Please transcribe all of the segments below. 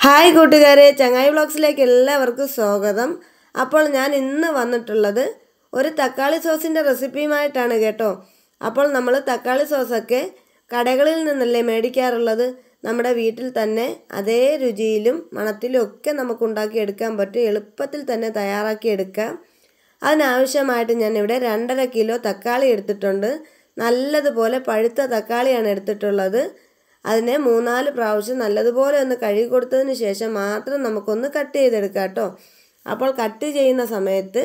Hi കൂട്ടുകാരെ, ചങ്ങായി വ്ളോഗ്സിലേക്ക് എല്ലാവർക്കും സ്വാഗതം. അപ്പോൾ ഞാൻ ഇന്ന് വന്നിട്ടുള്ളത് ഒരു തക്കാളി സോസിൻ്റെ റെസിപ്പിയുമായിട്ടാണ് കേട്ടോ. അപ്പോൾ നമ്മൾ തക്കാളി സോസൊക്കെ കടകളിൽ നിന്നല്ലേ മേടിക്കാറുള്ളത്. നമ്മുടെ വീട്ടിൽ തന്നെ അതേ രുചിയിലും മണത്തിലും ഒക്കെ നമുക്ക് ഉണ്ടാക്കിയെടുക്കാൻ പറ്റും. എളുപ്പത്തിൽ തന്നെ തയ്യാറാക്കിയെടുക്കാം. അതിനാവശ്യമായിട്ട് ഞാനിവിടെ 2.5 കിലോ തക്കാളി എടുത്തിട്ടുണ്ട്. നല്ലതുപോലെ പഴുത്ത തക്കാളിയാണ് എടുത്തിട്ടുള്ളത്. അതിനെ 3-4 പ്രാവശ്യം നല്ലതുപോലെ ഒന്ന് കഴുകി കൊടുത്തതിന് ശേഷം മാത്രം നമുക്കൊന്ന് കട്ട് ചെയ്തെടുക്കാം കേട്ടോ. അപ്പോൾ കട്ട് ചെയ്യുന്ന സമയത്ത്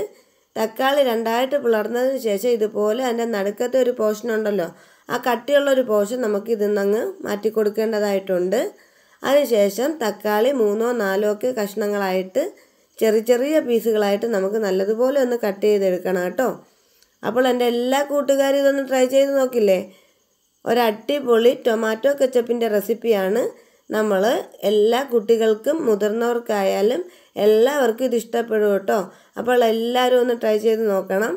തക്കാളി രണ്ടായിട്ട് പിളർന്നതിന് ശേഷം ഇതുപോലെ അതിൻ്റെ നടുക്കത്തെ ഒരു പോർഷൻ ഉണ്ടല്ലോ, ആ കട്ടിയുള്ളൊരു പോർഷൻ നമുക്ക് ഇതിൽ നിന്നങ്ങ് മാറ്റി കൊടുക്കേണ്ടതായിട്ടുണ്ട്. അതിനുശേഷം തക്കാളി 3-4 ഒക്കെ കഷ്ണങ്ങളായിട്ട് ചെറിയ പീസുകളായിട്ട് നമുക്ക് നല്ലതുപോലെ ഒന്ന് കട്ട് ചെയ്തെടുക്കണം കേട്ടോ. അപ്പോൾ എൻ്റെ എല്ലാ കൂട്ടുകാരും ഇതൊന്ന് ട്രൈ ചെയ്ത് നോക്കില്ലേ. ഒരടിപൊളി ടൊമാറ്റോ കെച്ചപ്പിൻ്റെ റെസിപ്പിയാണ്. നമ്മൾ എല്ലാ കുട്ടികൾക്കും മുതിർന്നവർക്കായാലും എല്ലാവർക്കും ഇത് ഇഷ്ടപ്പെടും കേട്ടോ. അപ്പോൾ എല്ലാവരും ഒന്ന് ട്രൈ ചെയ്ത് നോക്കണം.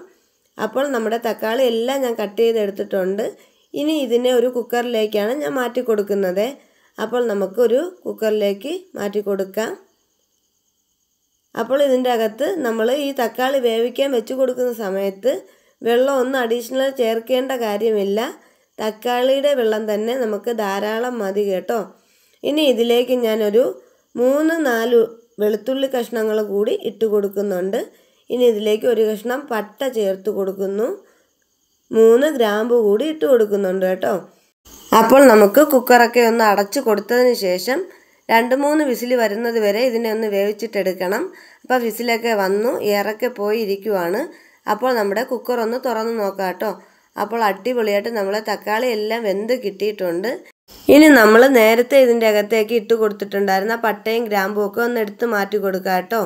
അപ്പോൾ നമ്മുടെ തക്കാളി എല്ലാം ഞാൻ കട്ട് ചെയ്തെടുത്തിട്ടുണ്ട്. ഇനി ഇതിനെ ഒരു കുക്കറിലേക്കാണ് ഞാൻ മാറ്റി കൊടുക്കുന്നത്. അപ്പോൾ നമുക്കൊരു കുക്കറിലേക്ക് മാറ്റി കൊടുക്കാം. അപ്പോൾ ഇതിൻ്റെ അകത്ത് നമ്മൾ ഈ തക്കാളി വേവിക്കാൻ വെച്ച് കൊടുക്കുന്ന സമയത്ത് വെള്ളമൊന്നും അഡീഷണൽ ചേർക്കേണ്ട കാര്യമില്ല. തക്കാളിയുടെ വെള്ളം തന്നെ നമുക്ക് ധാരാളം മതി കേട്ടോ. ഇനി ഇതിലേക്ക് ഞാനൊരു 3-4 വെളുത്തുള്ളി കഷ്ണങ്ങൾ കൂടി ഇട്ട് കൊടുക്കുന്നുണ്ട്. ഇനി ഇതിലേക്ക് ഒരു കഷ്ണം പട്ട ചേർത്ത് കൊടുക്കുന്നു. 3 ഗ്രാമ്പു കൂടി ഇട്ട് കൊടുക്കുന്നുണ്ട് കേട്ടോ. അപ്പോൾ നമുക്ക് കുക്കറൊക്കെ ഒന്ന് അടച്ചു കൊടുത്തതിന് ശേഷം 2-3 വിസിൽ വരുന്നത് വരെ ഇതിനെ ഒന്ന് വേവിച്ചിട്ടെടുക്കണം. അപ്പോൾ വിസിലൊക്കെ വന്നു, എയറൊക്കെ പോയി ഇരിക്കുവാണ്. അപ്പോൾ നമ്മുടെ കുക്കർ ഒന്ന് തുറന്ന് നോക്കാം കേട്ടോ. അപ്പോൾ അടിപൊളിയായിട്ട് നമ്മളെ തക്കാളി എല്ലാം വെന്ത് കിട്ടിയിട്ടുണ്ട്. ഇനി നമ്മൾ നേരത്തെ ഇതിൻ്റെ അകത്തേക്ക് ഇട്ട് കൊടുത്തിട്ടുണ്ടായിരുന്ന പട്ടയും ഗ്രാമ്പും ഒക്കെ ഒന്ന് എടുത്ത് മാറ്റി കൊടുക്കുക കേട്ടോ.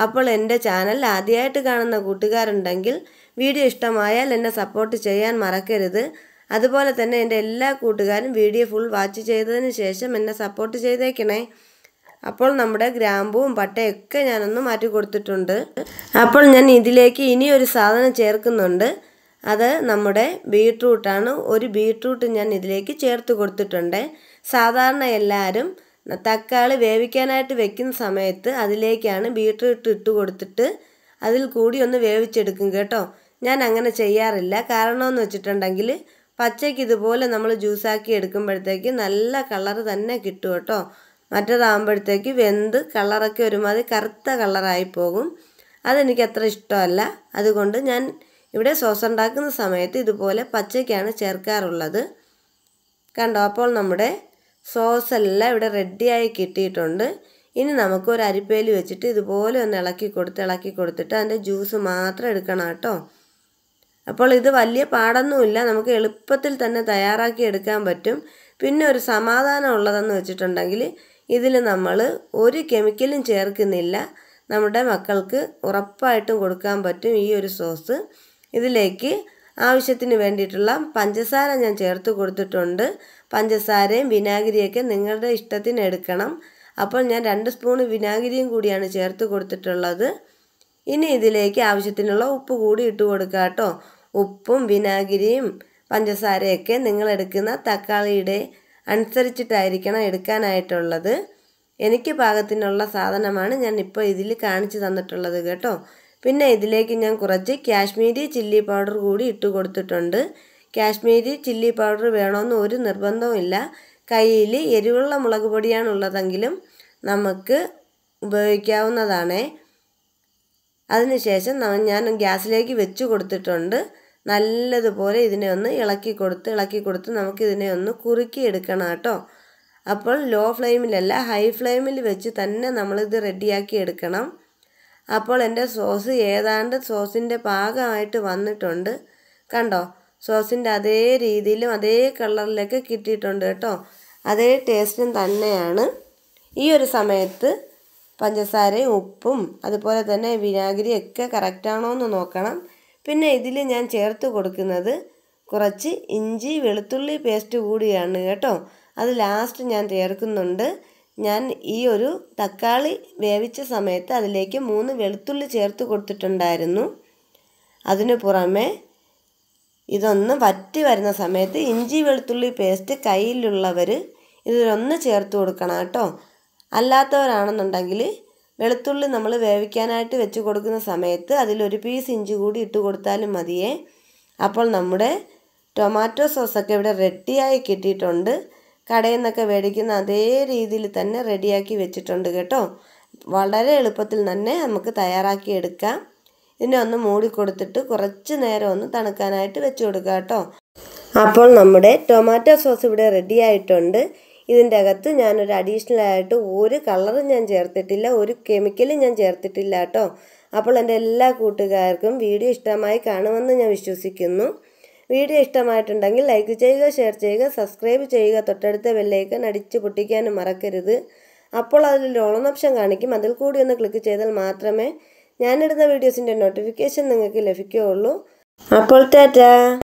അപ്പോൾ എൻ്റെ ചാനൽ ആദ്യമായിട്ട് കാണുന്ന കൂട്ടുകാരുണ്ടെങ്കിൽ വീഡിയോ ഇഷ്ടമായാൽ എന്നെ സപ്പോർട്ട് ചെയ്യാൻ മറക്കരുത്. അതുപോലെ തന്നെ എൻ്റെ എല്ലാ കൂട്ടുകാരും വീഡിയോ ഫുൾ വാച്ച് ചെയ്തതിന് ശേഷം എന്നെ സപ്പോർട്ട് ചെയ്തേക്കണേ. അപ്പോൾ നമ്മുടെ ഗ്രാമ്പും പട്ടയൊക്കെ ഞാനൊന്ന് മാറ്റി കൊടുത്തിട്ടുണ്ട്. അപ്പോൾ ഞാൻ ഇതിലേക്ക് ഇനി ഒരു സാധനം ചേർക്കുന്നുണ്ട്. അത് നമ്മുടെ ബീട്രൂട്ടാണ്. ഒരു ബീട്രൂട്ട് ഞാൻ ഇതിലേക്ക് ചേർത്ത് കൊടുത്തിട്ടുണ്ട്. സാധാരണ എല്ലാവരും തക്കാളി വേവിക്കാനായിട്ട് വെക്കുന്ന സമയത്ത് അതിലേക്കാണ് ബീട്രൂട്ട് ഇട്ട് കൊടുത്തിട്ട് അതിൽ കൂടി ഒന്ന് വേവിച്ചെടുക്കും കേട്ടോ. ഞാൻ അങ്ങനെ ചെയ്യാറില്ല. കാരണമെന്ന് വെച്ചിട്ടുണ്ടെങ്കിൽ പച്ചയ്ക്ക് ഇതുപോലെ നമ്മൾ ജ്യൂസാക്കി എടുക്കുമ്പോഴത്തേക്ക് നല്ല കളർ തന്നെ കിട്ടും കേട്ടോ. മറ്റേതാകുമ്പോഴത്തേക്ക് വെന്ത് കളറൊക്കെ ഒരുമാതിരി കറുത്ത കളറായി പോകും. അതെനിക്ക് അത്ര ഇഷ്ടമല്ല. അതുകൊണ്ട് ഞാൻ ഇവിടെ സോസ് ഉണ്ടാക്കുന്ന സമയത്ത് ഇതുപോലെ പച്ചയ്ക്കാണ് ചേർക്കാറുള്ളത്. കണ്ടോ, അപ്പോൾ നമ്മുടെ സോസ് എല്ലാം ഇവിടെ റെഡിയായി കിട്ടിയിട്ടുണ്ട്. ഇനി നമുക്ക് ഒരു അരിപ്പയിൽ വെച്ചിട്ട് ഇതുപോലെ ഒന്ന് ഇളക്കി കൊടുത്തിട്ട് അതിൻ്റെ ജ്യൂസ് മാത്രം എടുക്കണം കേട്ടോ. അപ്പോൾ ഇത് വലിയ പാടൊന്നുമില്ല, നമുക്ക് എളുപ്പത്തിൽ തന്നെ തയ്യാറാക്കി എടുക്കാൻ പറ്റും. പിന്നെ ഒരു സമാധാനം ഉള്ളതെന്ന് വെച്ചിട്ടുണ്ടെങ്കിൽ ഇതിൽ നമ്മൾ ഒരു കെമിക്കലും ചേർക്കുന്നില്ല. നമ്മുടെ മക്കൾക്ക് ഉറപ്പായിട്ടും കൊടുക്കാൻ പറ്റും ഈ ഒരു സോസ്. ഇതിലേക്ക് ആവശ്യത്തിന് വേണ്ടിയിട്ടുള്ള പഞ്ചസാര ഞാൻ ചേർത്ത് കൊടുത്തിട്ടുണ്ട്. പഞ്ചസാരയും വിനാഗിരിയൊക്കെ നിങ്ങളുടെ ഇഷ്ടത്തിന് എടുക്കണം. അപ്പോൾ ഞാൻ 2 സ്പൂൺ വിനാഗിരിയും കൂടിയാണ് ചേർത്ത് കൊടുത്തിട്ടുള്ളത്. ഇനി ഇതിലേക്ക് ആവശ്യത്തിനുള്ള ഉപ്പ് കൂടി ഇട്ട് കൊടുക്കുക കേട്ടോ. ഉപ്പും വിനാഗിരിയും പഞ്ചസാരയൊക്കെ നിങ്ങൾ എടുക്കുന്ന തക്കാളിയുടെ അനുസരിച്ചിട്ടായിരിക്കണം എടുക്കാനായിട്ടുള്ളത്. എനിക്ക് പാകത്തിനുള്ള സാധനമാണ് ഞാൻ ഇപ്പോൾ ഇതിൽ കാണിച്ചു തന്നിട്ടുള്ളത് കേട്ടോ. പിന്നെ ഇതിലേക്ക് ഞാൻ കുറച്ച് കാശ്മീരി ചില്ലി പൗഡർ കൂടി ഇട്ട് കൊടുത്തിട്ടുണ്ട്. കാശ്മീരി ചില്ലി പൗഡർ വേണമെന്ന് ഒരു നിർബന്ധവുമില്ല. കയ്യിൽ എരിവുള്ള മുളക് പൊടിയാണുള്ളതെങ്കിലും നമുക്ക് ഉപയോഗിക്കാവുന്നതാണ്. അതിനുശേഷം ഞാൻ ഗ്യാസിലേക്ക് വെച്ച് കൊടുത്തിട്ടുണ്ട്. നല്ലതുപോലെ ഇതിനെ ഒന്ന് ഇളക്കി കൊടുത്ത് നമുക്കിതിനെ ഒന്ന് കുറുക്കി എടുക്കണം കേട്ടോ. അപ്പോൾ ലോ ഫ്ലെയിമിലല്ല, ഹൈ ഫ്ലെയിമിൽ വെച്ച് തന്നെ നമ്മളിത് റെഡിയാക്കി എടുക്കണം. അപ്പോൾ എൻ്റെ സോസ് ഏതാണ്ട് സോസിൻ്റെ പാകമായിട്ട് വന്നിട്ടുണ്ട്. കണ്ടോ, സോസിൻ്റെ അതേ രീതിയിലും അതേ കളറിലൊക്കെ കിട്ടിയിട്ടുണ്ട് കേട്ടോ. അതേ ടേസ്റ്റും തന്നെയാണ്. ഈ ഒരു സമയത്ത് പഞ്ചസാരയും ഉപ്പും അതുപോലെ തന്നെ വിനാഗിരിയൊക്കെ കറക്റ്റാണോ എന്ന് നോക്കണം. പിന്നെ ഇതിൽ ഞാൻ ചേർത്ത് കൊടുക്കുന്നത് കുറച്ച് ഇഞ്ചി വെളുത്തുള്ളി പേസ്റ്റ് കൂടിയാണ് കേട്ടോ. അത് ലാസ്റ്റ് ഞാൻ ചേർക്കുന്നുണ്ട്. ഞാൻ ഈ ഒരു തക്കാളി വേവിച്ച സമയത്ത് അതിലേക്ക് 3 വെളുത്തുള്ളി ചേർത്ത് കൊടുത്തിട്ടുണ്ടായിരുന്നു. അതിനു പുറമെ ഇതൊന്ന് വറ്റി വരുന്ന സമയത്ത് ഇഞ്ചി വെളുത്തുള്ളി പേസ്റ്റ് കയ്യിലുള്ളവർ ഇതിലൊന്ന് ചേർത്ത് കൊടുക്കണം കേട്ടോ. അല്ലാത്തവരാണെന്നുണ്ടെങ്കിൽ വെളുത്തുള്ളി നമ്മൾ വേവിക്കാനായിട്ട് വെച്ച് കൊടുക്കുന്ന സമയത്ത് അതിലൊരു പീസ് ഇഞ്ചി കൂടി ഇട്ട് കൊടുത്താലും മതിയേ. അപ്പോൾ നമ്മുടെ ടൊമാറ്റോ സോസൊക്കെ ഇവിടെ റെഡിയായി കിട്ടിയിട്ടുണ്ട്. കടയിൽ നിന്നൊക്കെ മേടിക്കുന്ന അതേ രീതിയിൽ തന്നെ റെഡിയാക്കി വെച്ചിട്ടുണ്ട് കേട്ടോ. വളരെ എളുപ്പത്തിൽ തന്നെ നമുക്ക് തയ്യാറാക്കി എടുക്കാം. ഇതിനെ ഒന്ന് മൂടി കൊടുത്തിട്ട് കുറച്ച് നേരം ഒന്ന് തണുക്കാനായിട്ട് വെച്ച് കൊടുക്കുക കേട്ടോ. അപ്പോൾ നമ്മുടെ ടൊമാറ്റോ സോസ് ഇവിടെ റെഡി ആയിട്ടുണ്ട്. ഇതിൻ്റെ അകത്ത് ഞാനൊരു അഡീഷണൽ ആയിട്ട് ഒരു കളറും ഞാൻ ചേർത്തിട്ടില്ല, ഒരു കെമിക്കലും ഞാൻ ചേർത്തിട്ടില്ല കേട്ടോ. അപ്പോൾ എൻ്റെ എല്ലാ കൂട്ടുകാർക്കും വീഡിയോ ഇഷ്ടമായി കാണുമെന്ന് ഞാൻ വിശ്വസിക്കുന്നു. വീഡിയോ ഇഷ്ടമായിട്ടുണ്ടെങ്കിൽ ലൈക്ക് ചെയ്യുക, ഷെയർ ചെയ്യുക, സബ്സ്ക്രൈബ് ചെയ്യുക. തൊട്ടടുത്ത ബെല്ലൈക്കൺ അടിച്ച് പൊട്ടിക്കാനും മറക്കരുത്. അപ്പോൾ അതിൽ ഓൾ ഓപ്ഷൻ കാണിക്കും, അതിൽ കൂടി ഒന്ന് ക്ലിക്ക് ചെയ്താൽ മാത്രമേ ഞാനിടുന്ന വീഡിയോസിൻ്റെ നോട്ടിഫിക്കേഷൻ നിങ്ങൾക്ക് ലഭിക്കുകയുള്ളൂ. അപ്പോൾ ടാറ്റാ.